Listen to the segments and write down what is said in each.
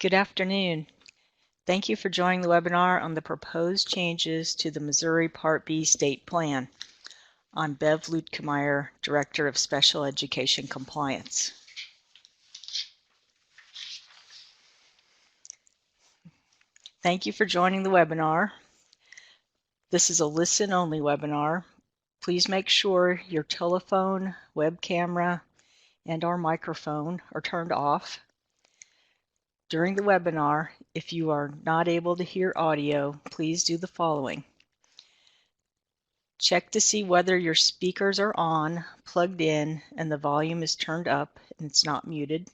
Good afternoon. Thank you for joining the webinar on the proposed changes to the Missouri Part B State Plan. I'm Bev Luetkemeyer, Director of Special Education Compliance. Thank you for joining the webinar. This is a listen-only webinar. Please make sure your telephone, web camera, and our microphone are turned off. During the webinar, if you are not able to hear audio, please do the following. Check to see whether your speakers are on, plugged in, and the volume is turned up and it's not muted.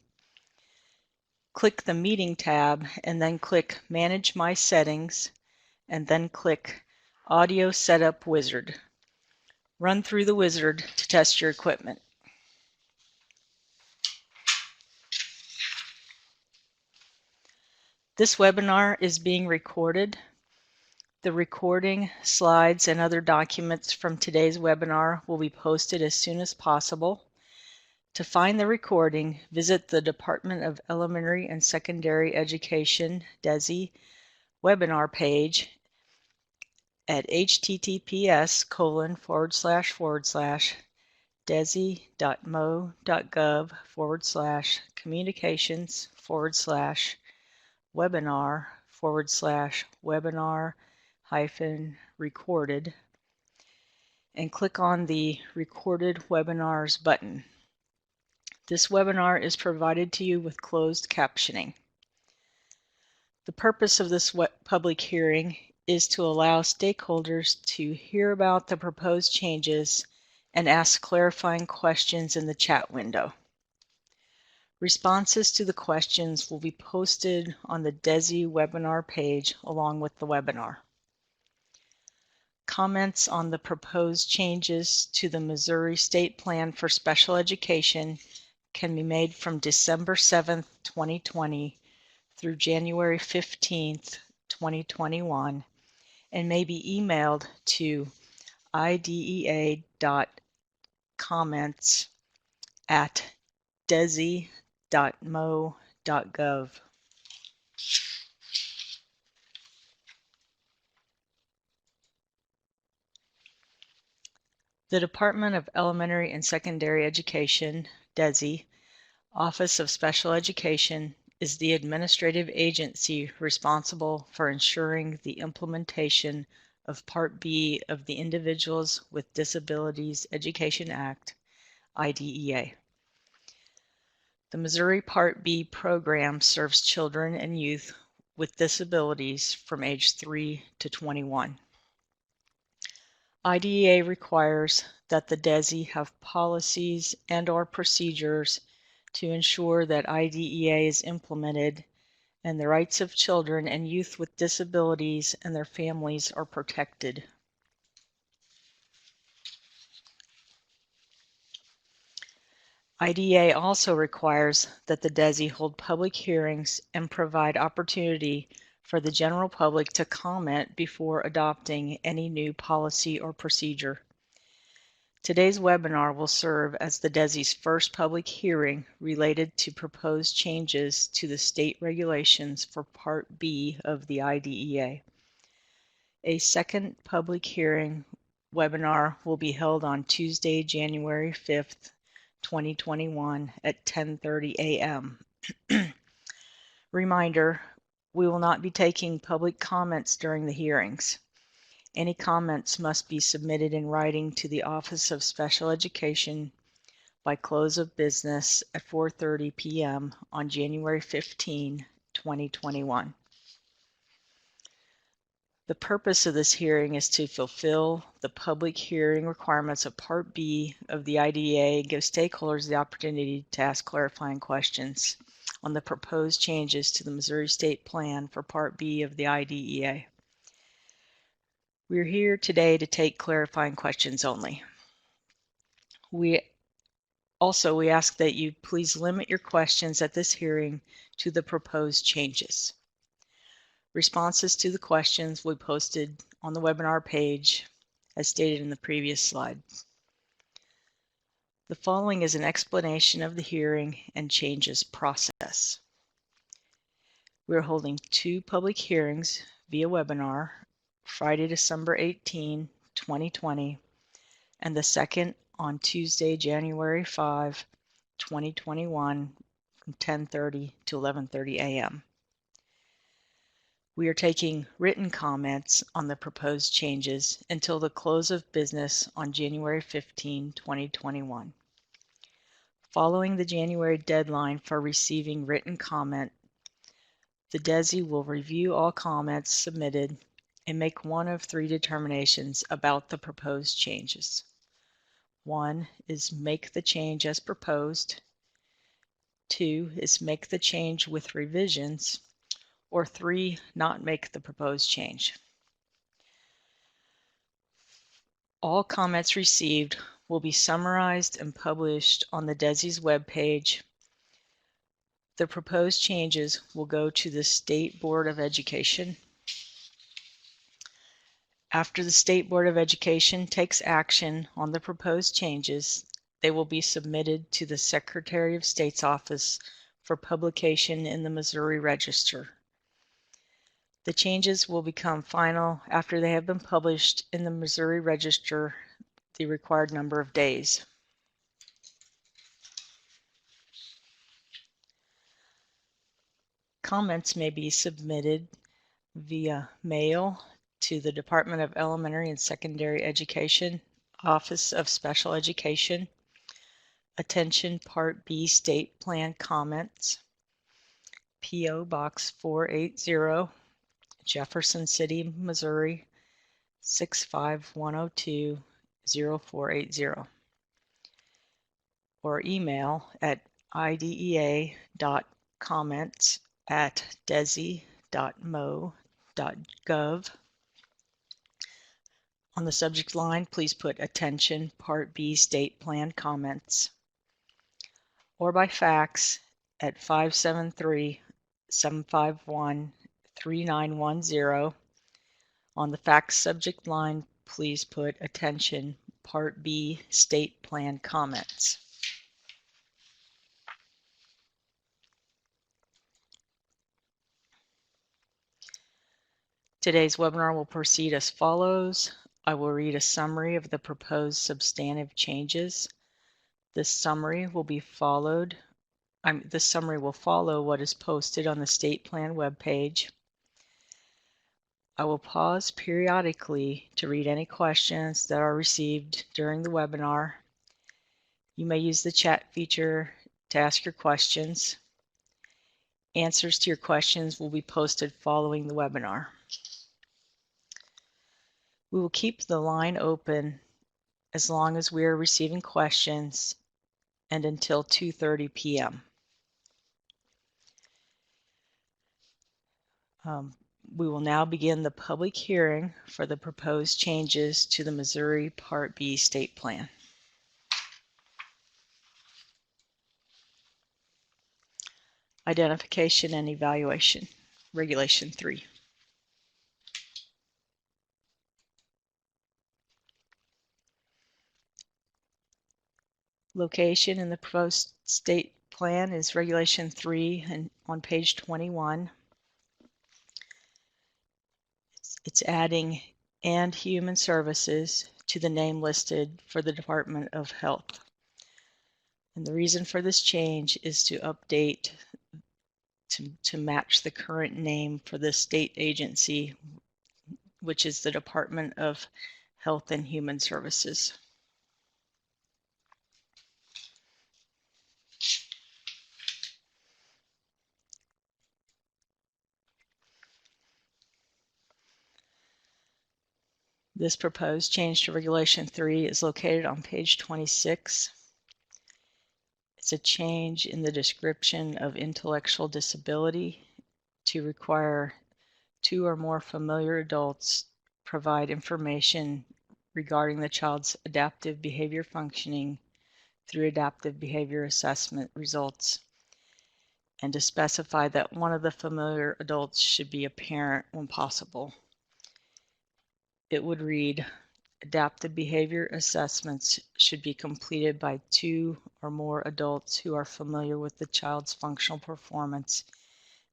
Click the Meeting tab and then click Manage My Settings and then click Audio Setup Wizard. Run through the wizard to test your equipment. This webinar is being recorded. The recording, slides, and other documents from today's webinar will be posted as soon as possible. To find the recording, visit the Department of Elementary and Secondary Education, DESE, webinar page at https://desi.mo.gov/communications/webinar/recorded and click on the Recorded Webinars button. This webinar is provided to you with closed captioning. The purpose of this public hearing is to allow stakeholders to hear about the proposed changes and ask clarifying questions in the chat window. Responses to the questions will be posted on the DESE webinar page along with the webinar. Comments on the proposed changes to the Missouri State Plan for Special Education can be made from December 7th, 2020 through January 15th, 2021 and may be emailed to idea.comments@desi.mo.gov. The Department of Elementary and Secondary Education, DESE, Office of Special Education, is the administrative agency responsible for ensuring the implementation of Part B of the Individuals with Disabilities Education Act, IDEA. The Missouri Part B program serves children and youth with disabilities from age 3 to 21. IDEA requires that the DESE have policies and/or procedures to ensure that IDEA is implemented and the rights of children and youth with disabilities and their families are protected. IDEA also requires that the DESE hold public hearings and provide opportunity for the general public to comment before adopting any new policy or procedure. Today's webinar will serve as the DESE's first public hearing related to proposed changes to the state regulations for Part B of the IDEA. A second public hearing webinar will be held on Tuesday, January 5th, 2021 at 10:30 a.m. Reminder, we will not be taking public comments during the hearings. Any comments must be submitted in writing to the Office of Special Education by close of business at 4:30 p.m. on January 15, 2021. The purpose of this hearing is to fulfill the public hearing requirements of Part B of the IDEA and give stakeholders the opportunity to ask clarifying questions on the proposed changes to the Missouri State Plan for Part B of the IDEA. We're here today to take clarifying questions only. We ask that you please limit your questions at this hearing to the proposed changes. Responses to the questions will be posted on the webinar page as stated in the previous slide. The following is an explanation of the hearing and changes process. We are holding 2 public hearings via webinar, Friday, December 18, 2020, and the second on Tuesday, January 5, 2021, from 10:30 to 11:30 a.m. We are taking written comments on the proposed changes until the close of business on January 15, 2021. Following the January deadline for receiving written comment, the DESI will review all comments submitted and make one of 3 determinations about the proposed changes. 1 is make the change as proposed, 2 is make the change with revisions, or 3, not make the proposed change. All comments received will be summarized and published on the DESI's webpage. The proposed changes will go to the State Board of Education. After the State Board of Education takes action on the proposed changes, they will be submitted to the Secretary of State's office for publication in the Missouri Register. The changes will become final after they have been published in the Missouri Register the required number of days. Comments may be submitted via mail to the Department of Elementary and Secondary Education, Office of Special Education, Attention Part B State Plan Comments, P.O. Box 480, Jefferson City, Missouri 65102 0480, or email at idea.comments@desi.mo.gov. On the subject line, please put Attention Part B State Plan Comments, or by fax at 573-751-3910. On the fax subject line, please put Attention Part B State Plan Comments. Today's webinar will proceed as follows. I will read a summary of the proposed substantive changes. This summary will follow what is posted on the State Plan webpage. I will pause periodically to read any questions that are received during the webinar. You may use the chat feature to ask your questions. Answers to your questions will be posted following the webinar. We will keep the line open as long as we are receiving questions and until 2:30 p.m. We will now begin the public hearing for the proposed changes to the Missouri Part B State Plan. Identification and Evaluation, Regulation 3. Location in the proposed state plan is Regulation 3 and on page 21. It's adding "and Human Services" to the name listed for the Department of Health. And the reason for this change is to update to match the current name for the state agency, which is the Department of Health and Human Services. This proposed change to Regulation 3 is located on page 26. It's a change in the description of intellectual disability to require 2 or more familiar adults provide information regarding the child's adaptive behavior functioning through adaptive behavior assessment results, and to specify that one of the familiar adults should be a parent when possible. It would read, adaptive behavior assessments should be completed by 2 or more adults who are familiar with the child's functional performance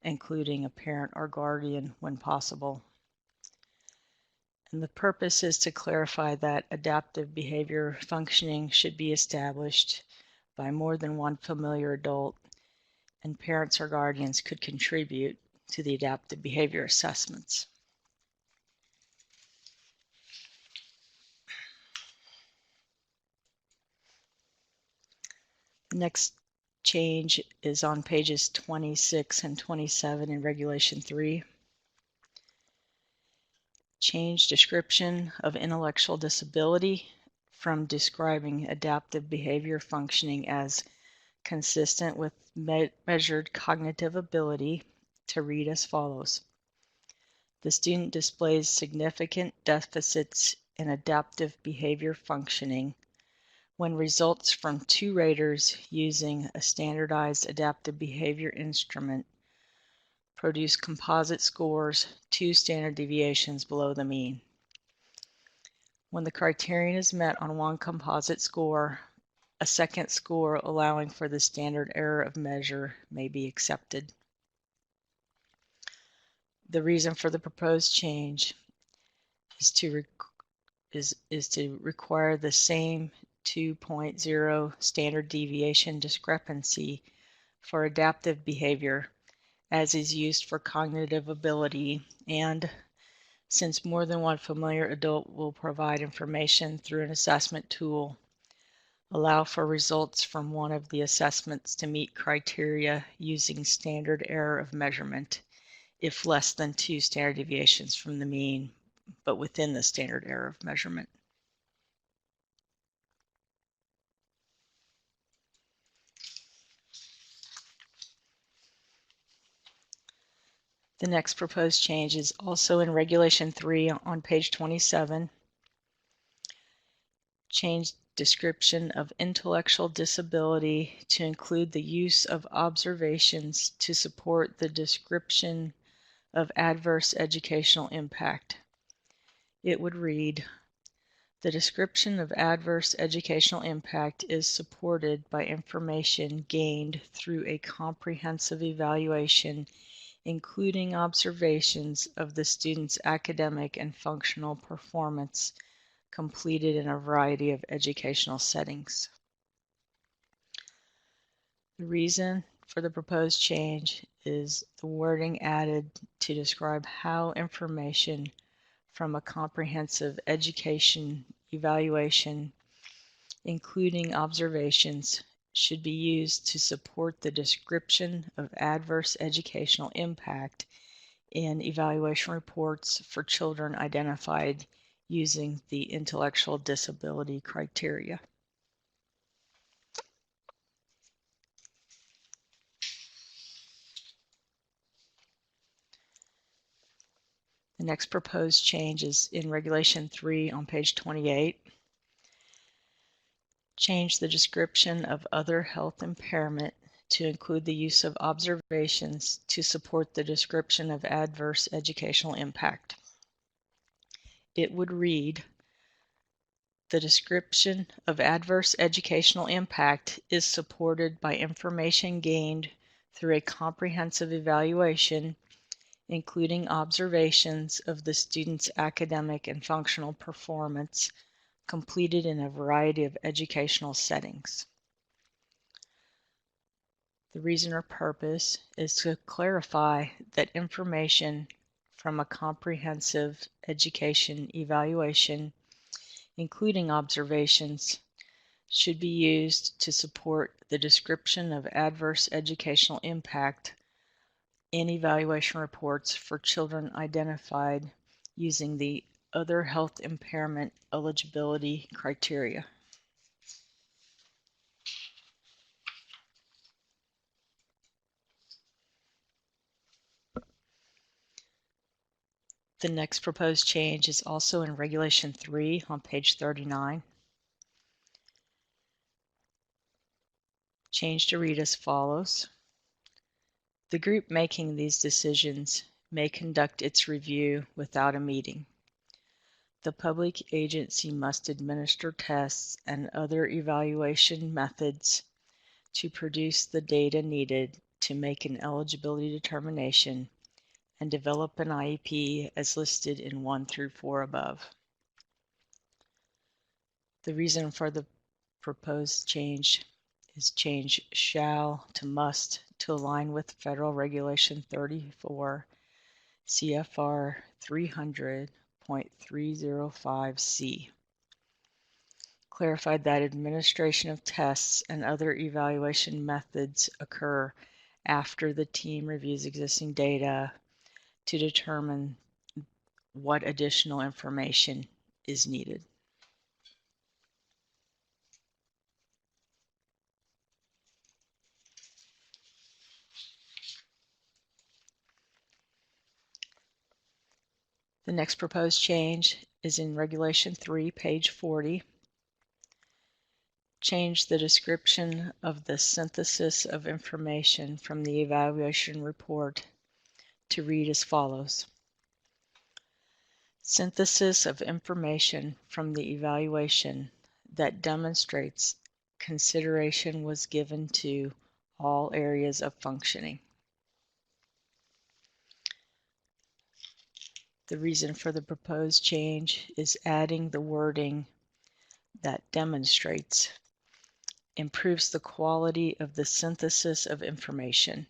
including a parent or guardian when possible. And the purpose is to clarify that adaptive behavior functioning should be established by more than one familiar adult, and parents or guardians could contribute to the adaptive behavior assessments. The next change is on pages 26 and 27 in Regulation 3. Change description of intellectual disability from describing adaptive behavior functioning as consistent with measured cognitive ability to read as follows. The student displays significant deficits in adaptive behavior functioning when results from 2 raters using a standardized adaptive behavior instrument produce composite scores 2 standard deviations below the mean. When the criterion is met on one composite score, a second score allowing for the standard error of measure may be accepted. The reason for the proposed change is to require the same 2.0 standard deviation discrepancy for adaptive behavior as is used for cognitive ability, and since more than one familiar adult will provide information through an assessment tool, allow for results from one of the assessments to meet criteria using standard error of measurement if less than 2 standard deviations from the mean, but within the standard error of measurement. The next proposed change is also in Regulation 3 on page 27. Change description of intellectual disability to include the use of observations to support the description of adverse educational impact. It would read, the description of adverse educational impact is supported by information gained through a comprehensive evaluation, including observations of the student's academic and functional performance completed in a variety of educational settings. The reason for the proposed change is the wording added to describe how information from a comprehensive education evaluation, including observations, should be used to support the description of adverse educational impact in evaluation reports for children identified using the intellectual disability criteria. The next proposed change is in Regulation 3 on page 28. Change the description of other health impairment to include the use of observations to support the description of adverse educational impact. It would read, the description of adverse educational impact is supported by information gained through a comprehensive evaluation, including observations of the student's academic and functional performance completed in a variety of educational settings. The reason or purpose is to clarify that information from a comprehensive education evaluation, including observations, should be used to support the description of adverse educational impact in evaluation reports for children identified using the other health impairment eligibility criteria. The next proposed change is also in Regulation 3 on page 39. Change to read as follows. The group making these decisions may conduct its review without a meeting. The public agency must administer tests and other evaluation methods to produce the data needed to make an eligibility determination and develop an IEP as listed in 1 through 4 above. The reason for the proposed change is change shall to must to align with Federal Regulation 34 CFR 300.305C. Clarified that administration of tests and other evaluation methods occur after the team reviews existing data to determine what additional information is needed. The next proposed change is in Regulation 3, page 40. Change the description of the synthesis of information from the evaluation report to read as follows. Synthesis of information from the evaluation that demonstrates consideration was given to all areas of functioning. The reason for the proposed change is adding the wording that demonstrates improves the quality of the synthesis of information.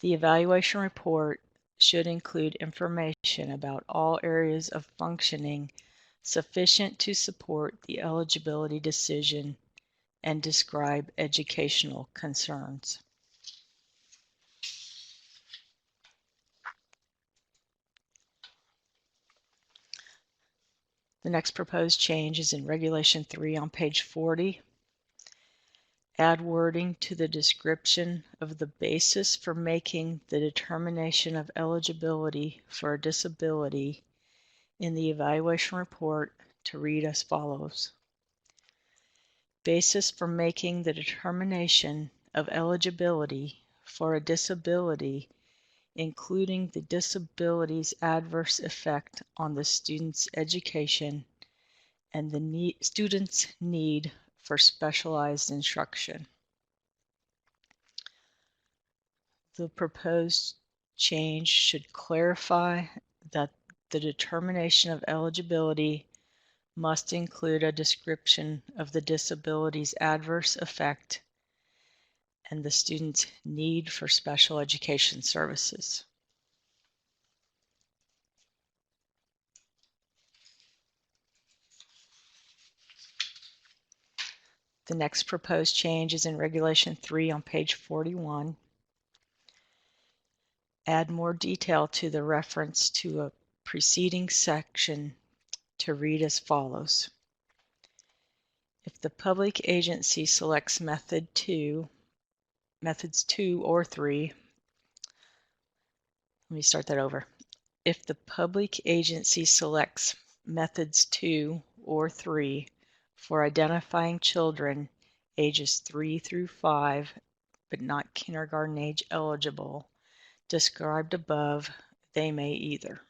The evaluation report should include information about all areas of functioning sufficient to support the eligibility decision and describe educational concerns. The next proposed change is in Regulation 3 on page 40. Add wording to the description of the basis for making the determination of eligibility for a disability in the evaluation report to read as follows. Basis for making the determination of eligibility for a disability, including the disability's adverse effect on the student's education and the student's need for specialized instruction. The proposed change should clarify that the determination of eligibility must include a description of the disability's adverse effect and the student's need for special education services. The next proposed change is in Regulation 3 on page 41. Add more detail to the reference to a preceding section to read as follows. If the public agency selects methods 2 or 3, let me start that over. If the public agency selects methods 2 or 3 for identifying children ages 3 through 5, but not kindergarten age eligible, described above, they may either.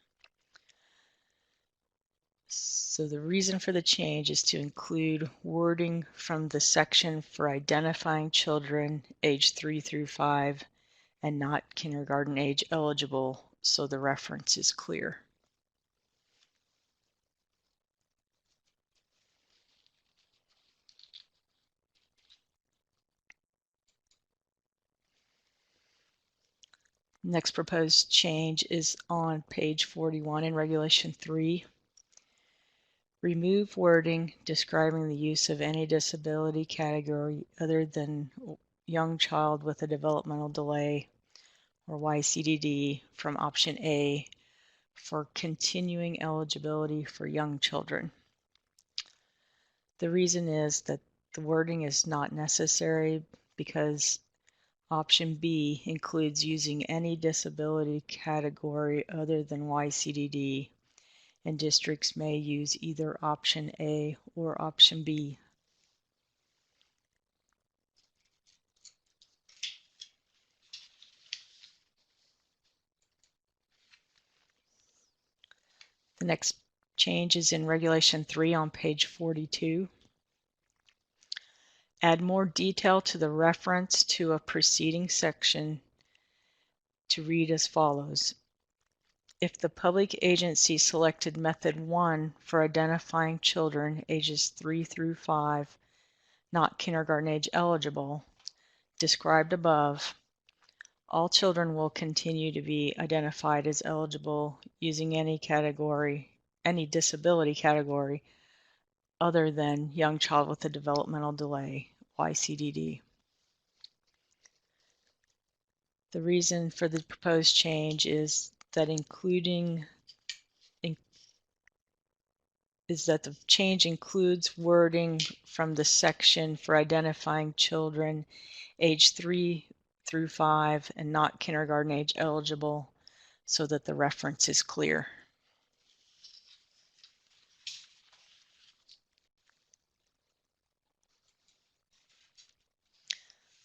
So the reason for the change is to include wording from the section for identifying children age 3 through 5 and not kindergarten age eligible, so the reference is clear. Next proposed change is on page 41 in Regulation 3. Remove wording describing the use of any disability category other than young child with a developmental delay or YCDD from option A for continuing eligibility for young children. The reason is that the wording is not necessary because option B includes using any disability category other than YCDD, and districts may use either option A or option B. The next change is in Regulation 3 on page 42. Add more detail to the reference to a preceding section to read as follows. If the public agency selected method 1 for identifying children ages 3 through 5, not kindergarten age eligible, described above, all children will continue to be identified as eligible using any disability category other than young child with a developmental delay, YCDD. The reason for the proposed change is that the change includes wording from the section for identifying children age 3 through 5 and not kindergarten age eligible so that the reference is clear.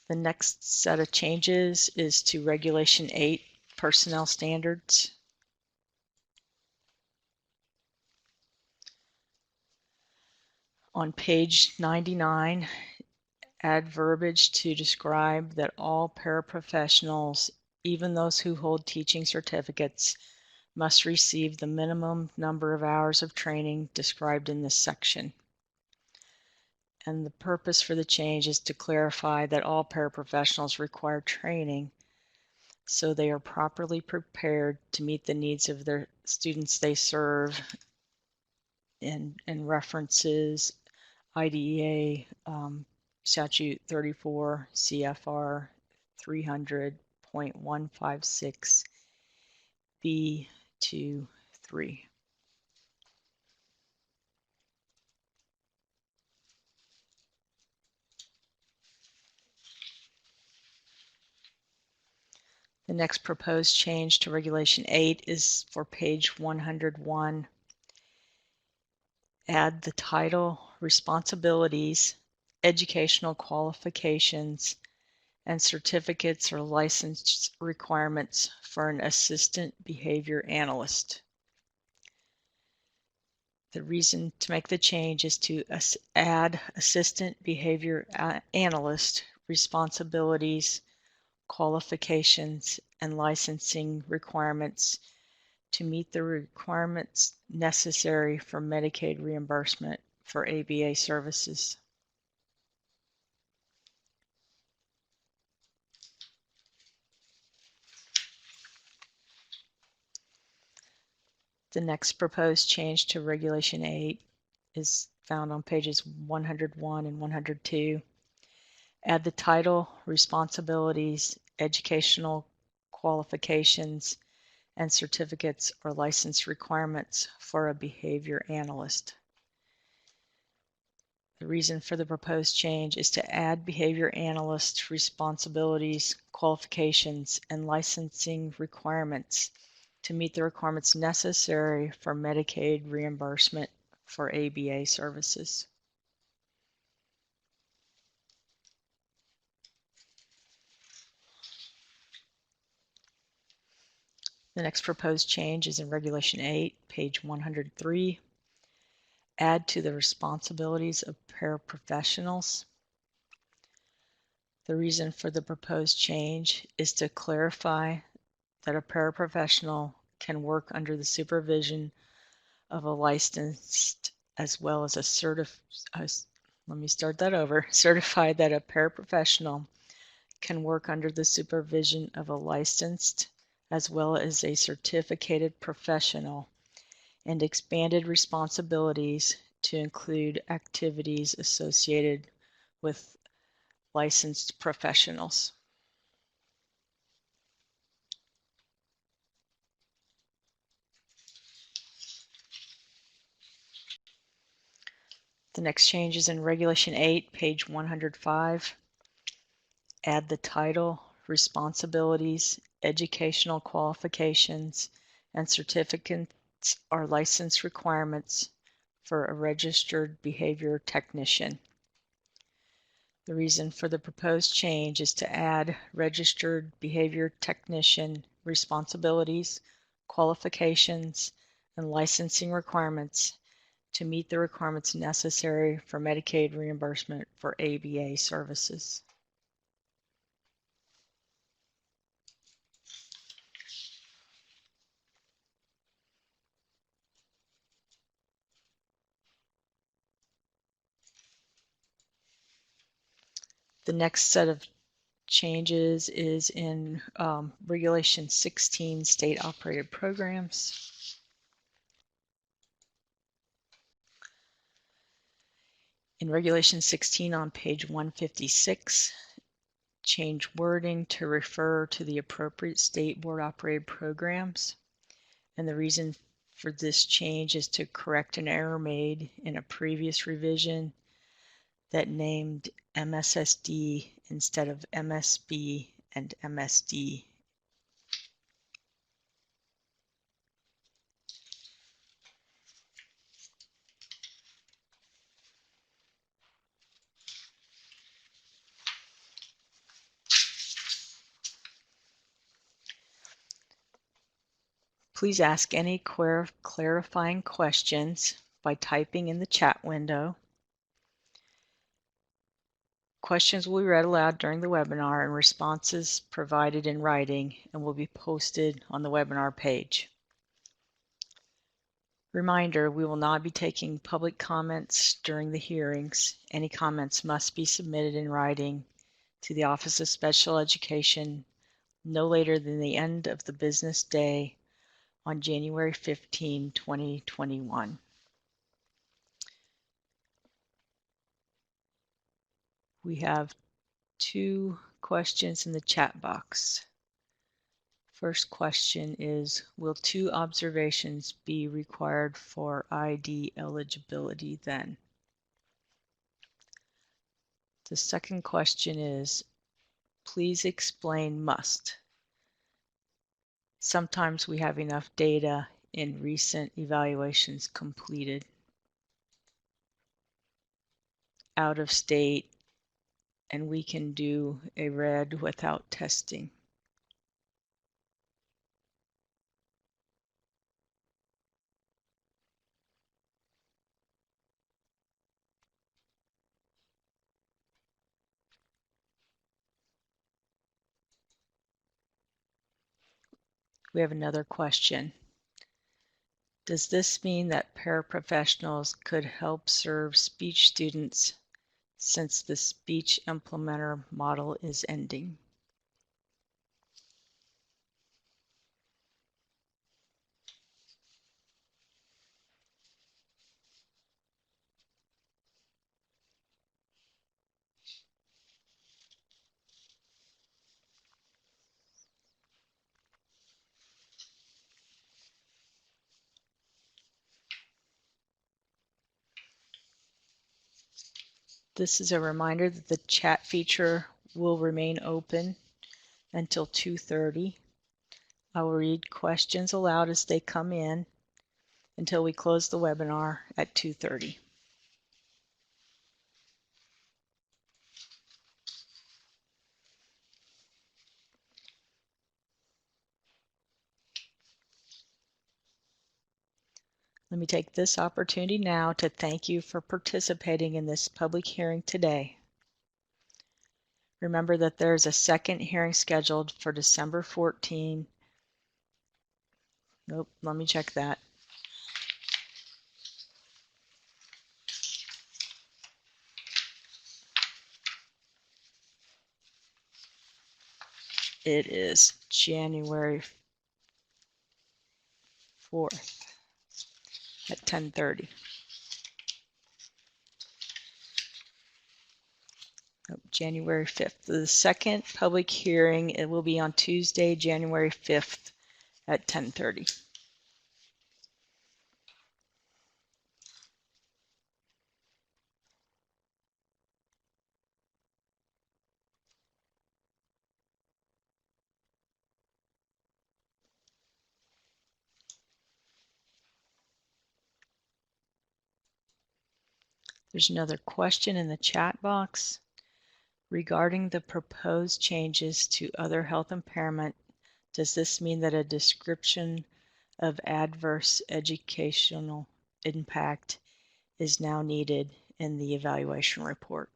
The next set of changes is to Regulation 8, Personnel Standards. On page 99, add verbiage to describe that all paraprofessionals, even those who hold teaching certificates, must receive the minimum number of hours of training described in this section. And the purpose for the change is to clarify that all paraprofessionals require training so they are properly prepared to meet the needs of their students they serve, and references IDEA Statute 34 CFR 300.156 B23. The next proposed change to Regulation 8 is for page 101. Add the title, responsibilities, educational qualifications, and certificates or license requirements for an assistant behavior analyst. The reason to make the change is to add assistant behavior analyst responsibilities, qualifications, and licensing requirements to meet the requirements necessary for Medicaid reimbursement for ABA services. The next proposed change to Regulation 8 is found on pages 101 and 102. Add the title, responsibilities, educational qualifications, and certificates or license requirements for a behavior analyst. The reason for the proposed change is to add behavior analyst responsibilities, qualifications, and licensing requirements to meet the requirements necessary for Medicaid reimbursement for ABA services. The next proposed change is in Regulation 8, page 103. Add to the responsibilities of paraprofessionals. The reason for the proposed change is to clarify that a paraprofessional can work under the supervision of a licensed as well as a certified that a paraprofessional can work under the supervision of a licensed as well as a certificated professional, and expanded responsibilities to include activities associated with licensed professionals. The next change is in Regulation 8, page 105. Add the title, responsibilities, educational qualifications, and certificates or license requirements for a registered behavior technician. The reason for the proposed change is to add registered behavior technician responsibilities, qualifications, and licensing requirements, to meet the requirements necessary for Medicaid reimbursement for ABA services. The next set of changes is in Regulation 16, state operated programs. In Regulation 16 on page 156, change wording to refer to the appropriate state board operated programs. And the reason for this change is to correct an error made in a previous revision that named MSSD instead of MSB and MSD. Please ask any clarifying questions by typing in the chat window. Questions will be read aloud during the webinar and responses provided in writing and will be posted on the webinar page. Reminder, we will not be taking public comments during the hearings. Any comments must be submitted in writing to the Office of Special Education no later than the end of the business day on January 15, 2021. We have 2 questions in the chat box. First question is, will 2 observations be required for ID eligibility then? The second question is, please explain must. Sometimes we have enough data in recent evaluations completed, out of state, and we can do a red without testing. We have another question. Does this mean that paraprofessionals could help serve speech students since the speech implementer model is ending? This is a reminder that the chat feature will remain open until 2:30. I will read questions aloud as they come in until we close the webinar at 2:30. Let me take this opportunity now to thank you for participating in this public hearing today. Remember that there is a second hearing scheduled for December 14. Nope, let me check that. It is January 4th at 10:30. January 5th. The second public hearing, it will be on Tuesday, January 5th at 10:30. There's another question in the chat box. Regarding the proposed changes to other health impairment, does this mean that a description of adverse educational impact is now needed in the evaluation report.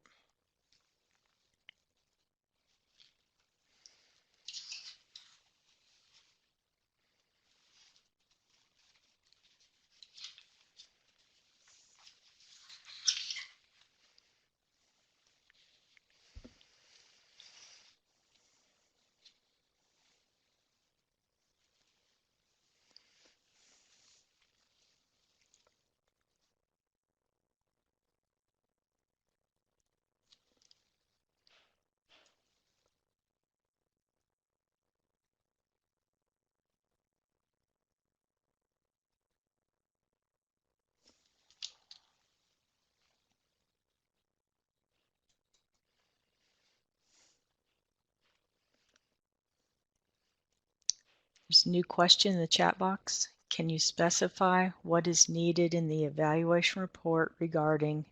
There's a new question in the chat box. Can you specify what is needed in the evaluation report regarding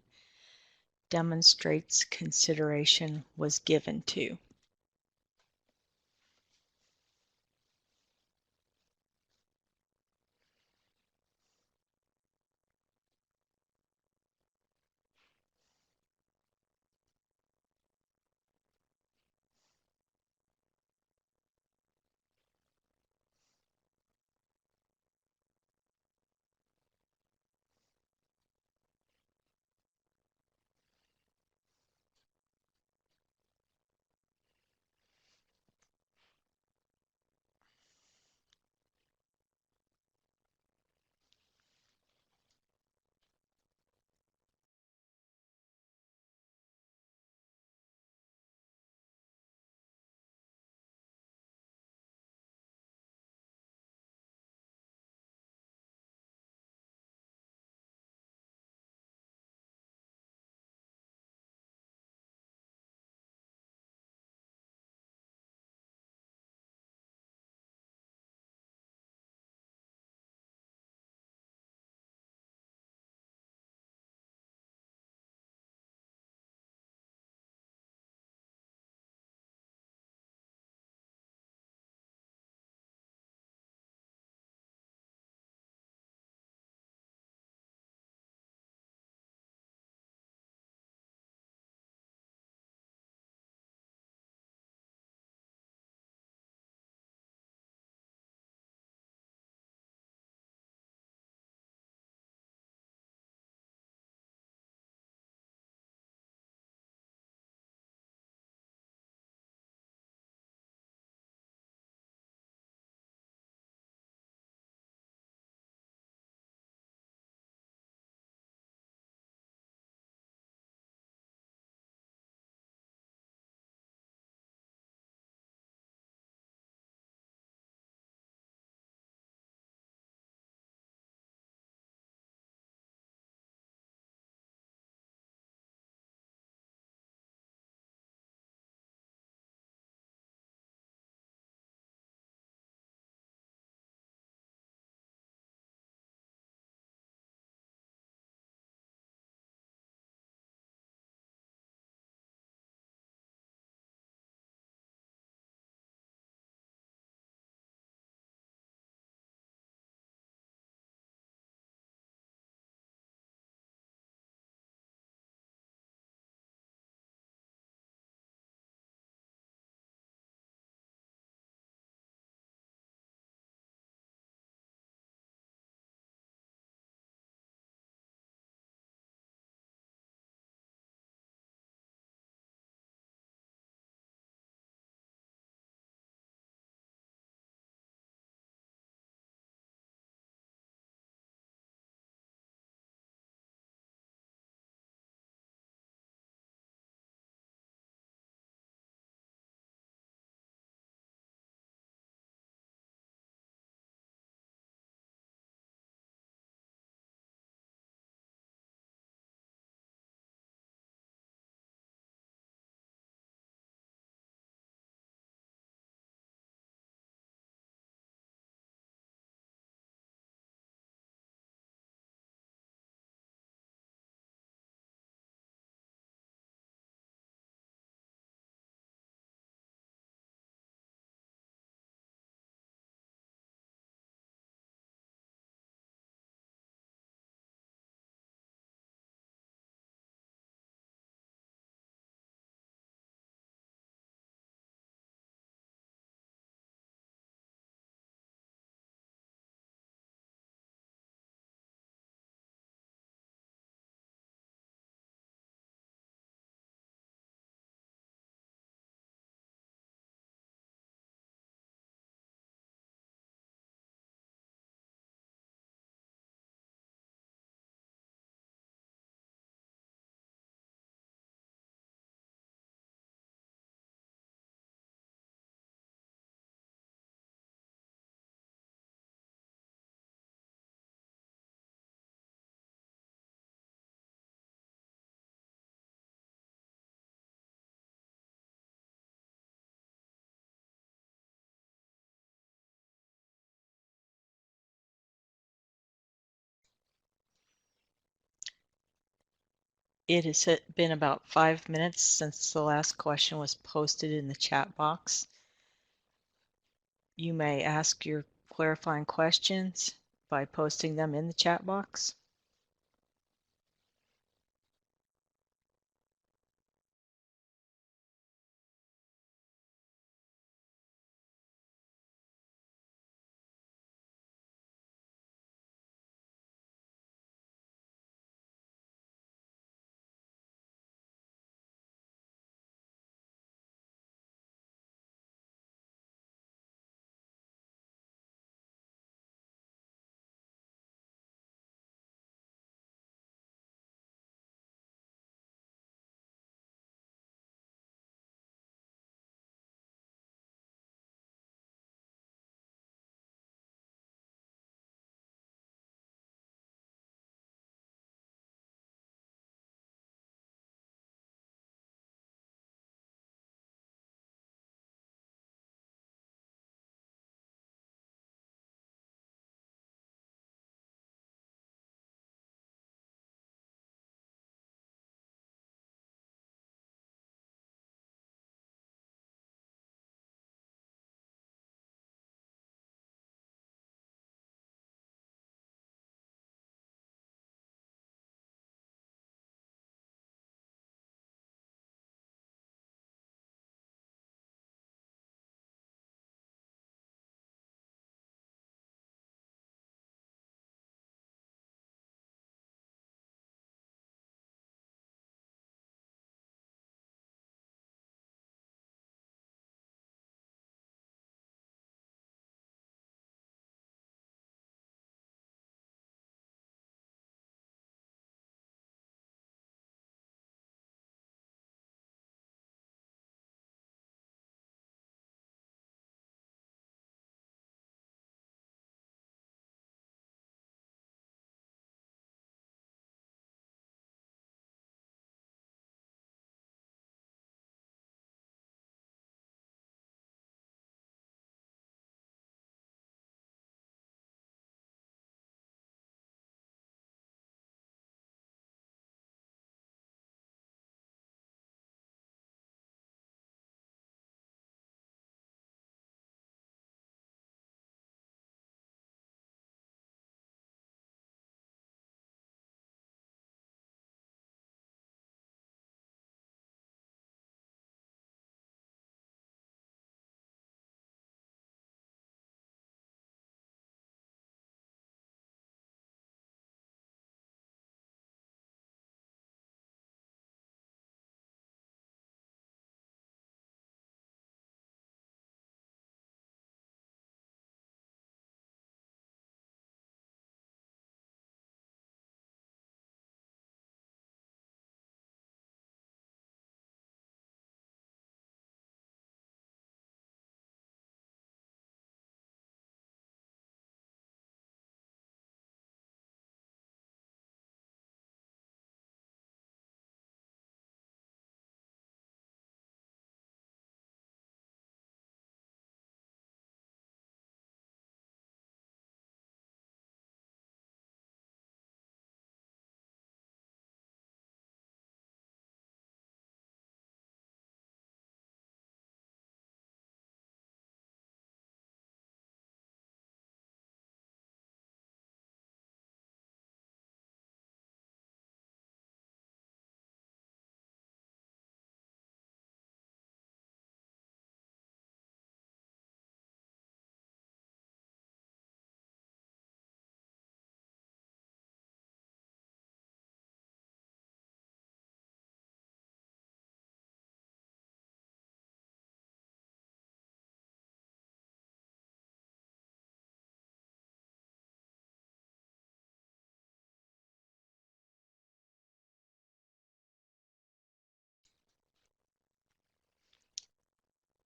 demonstrates consideration was given to? It has been about 5 minutes since the last question was posted in the chat box. You may ask your clarifying questions by posting them in the chat box.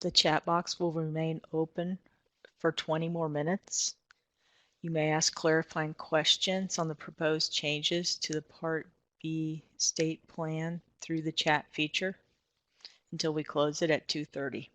The chat box will remain open for 20 more minutes. You may ask clarifying questions on the proposed changes to the Part B state plan through the chat feature until we close it at 2:30.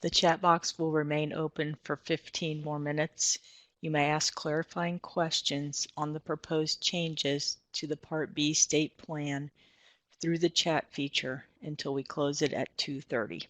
The chat box will remain open for 15 more minutes. You may ask clarifying questions on the proposed changes to the Part B state plan through the chat feature until we close it at 2:30.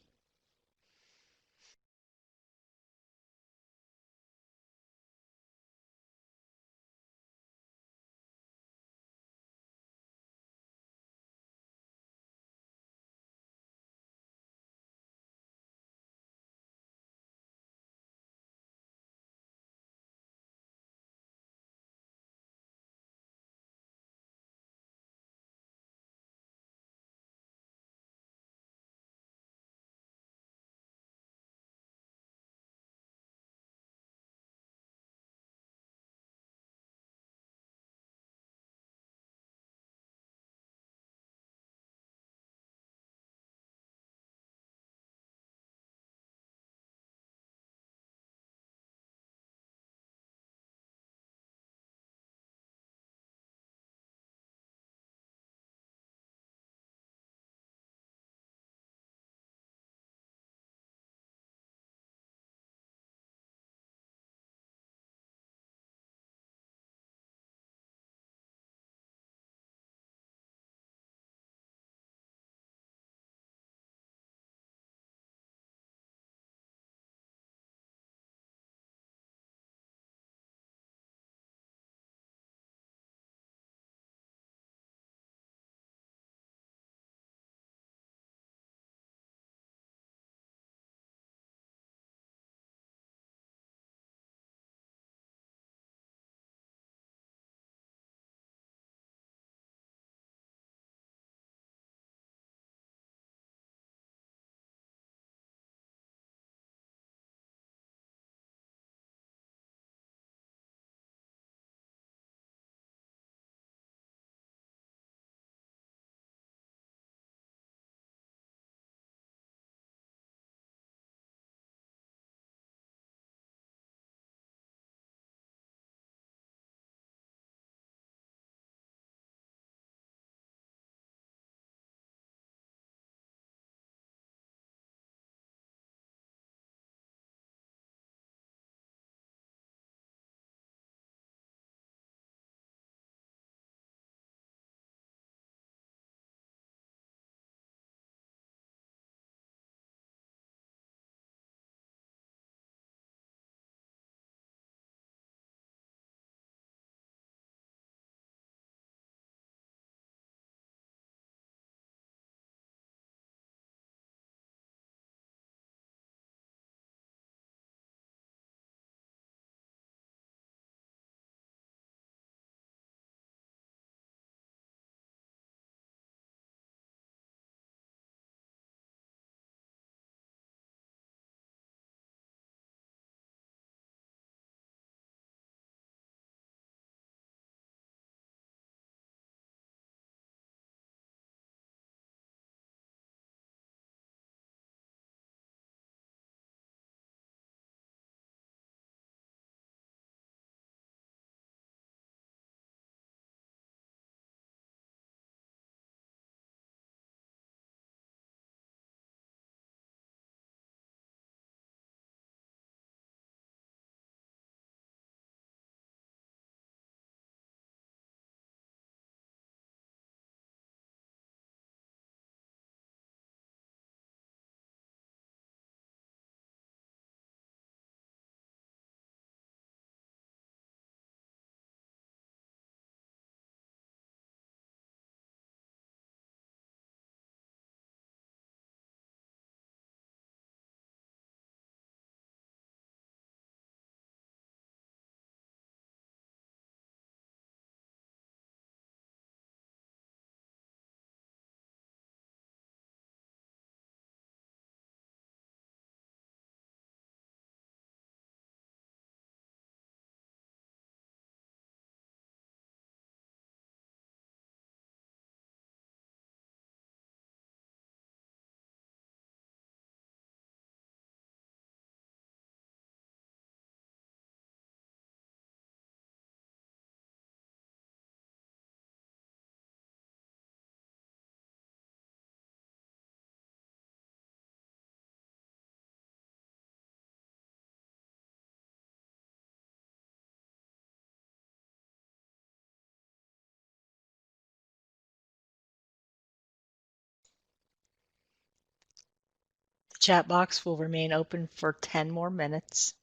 chat box will remain open for 10 more minutes.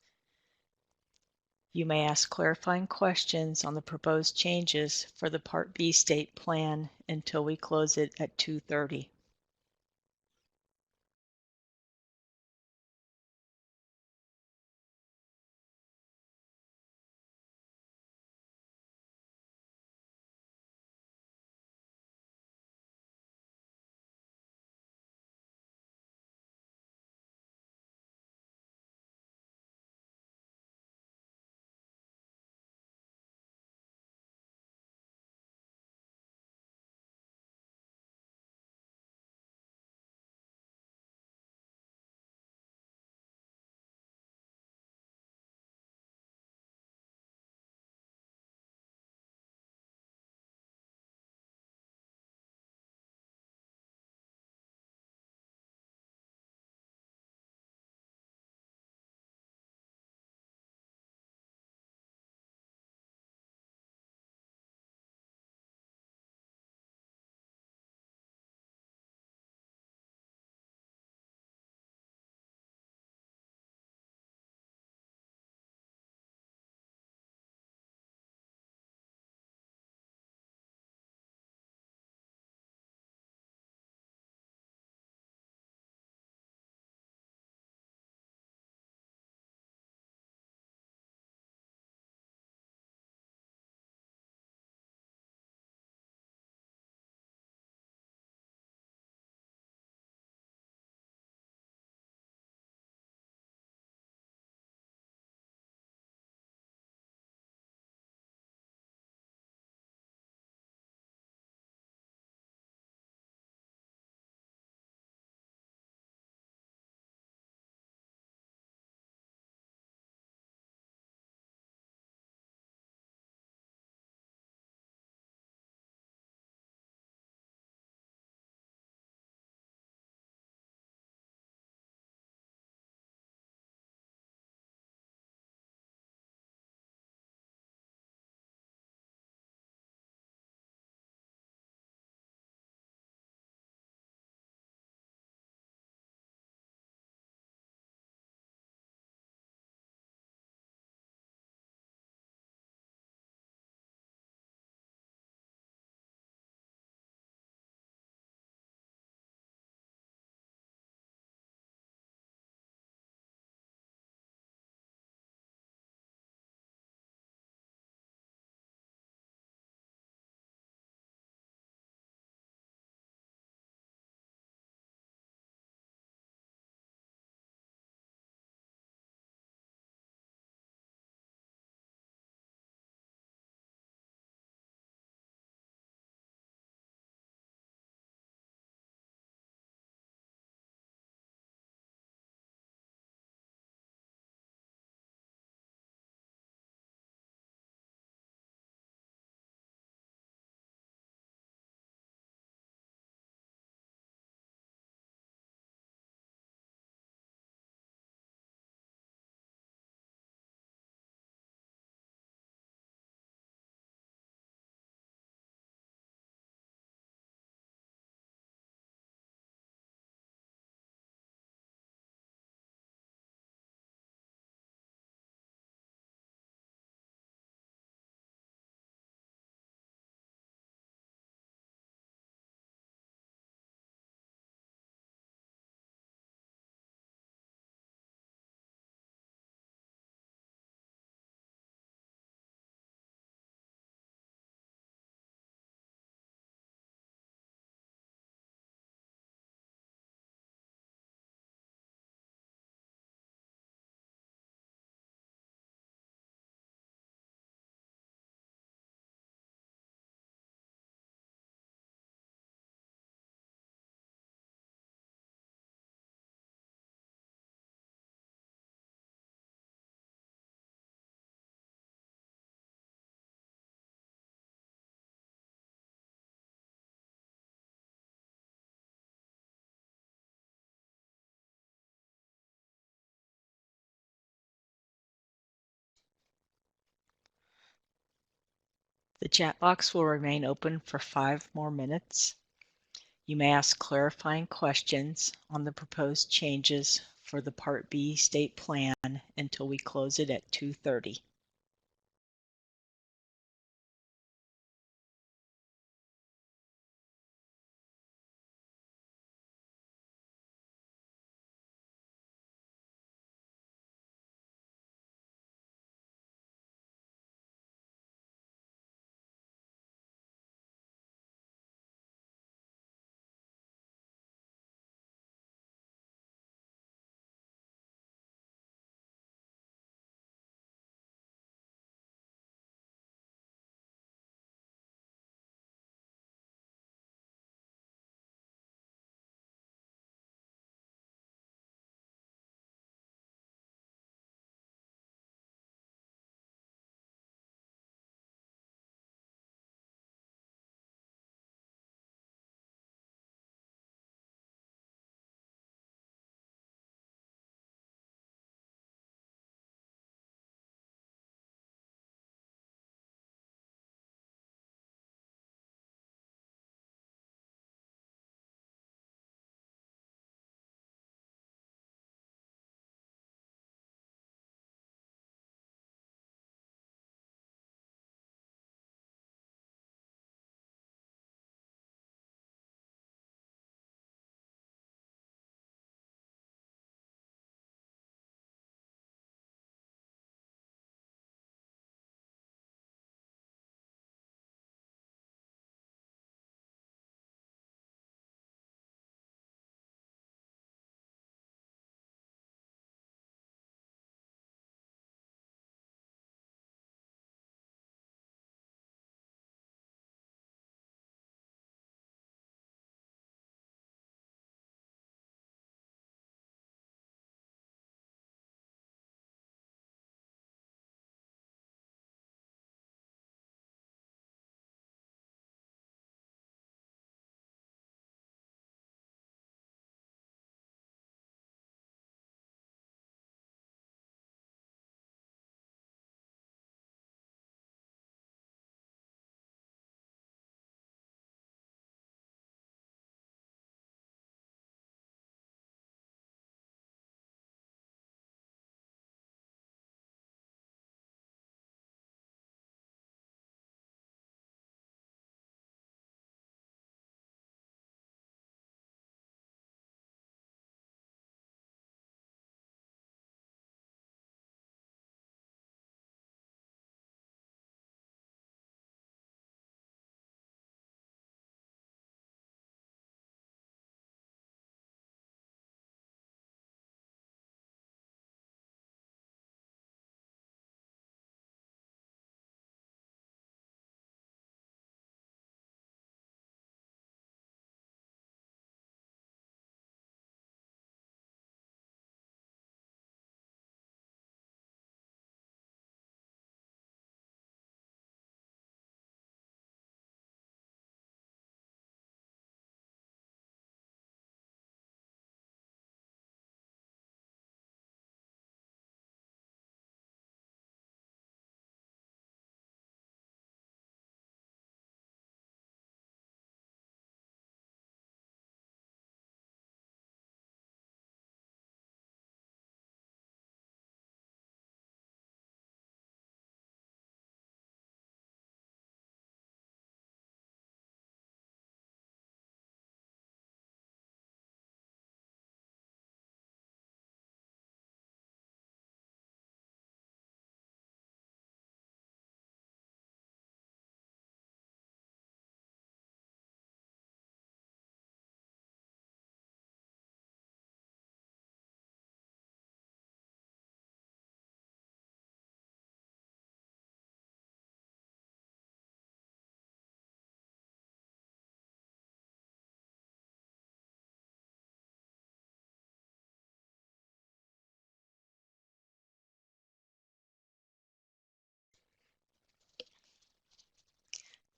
You may ask clarifying questions on the proposed changes for the Part B state plan until we close it at 2:30. The chat box will remain open for 5 more minutes. You may ask clarifying questions on the proposed changes for the Part B state plan until we close it at 2:30.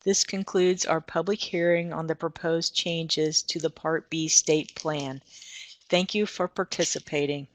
This concludes our public hearing on the proposed changes to the Part B state plan. Thank you for participating.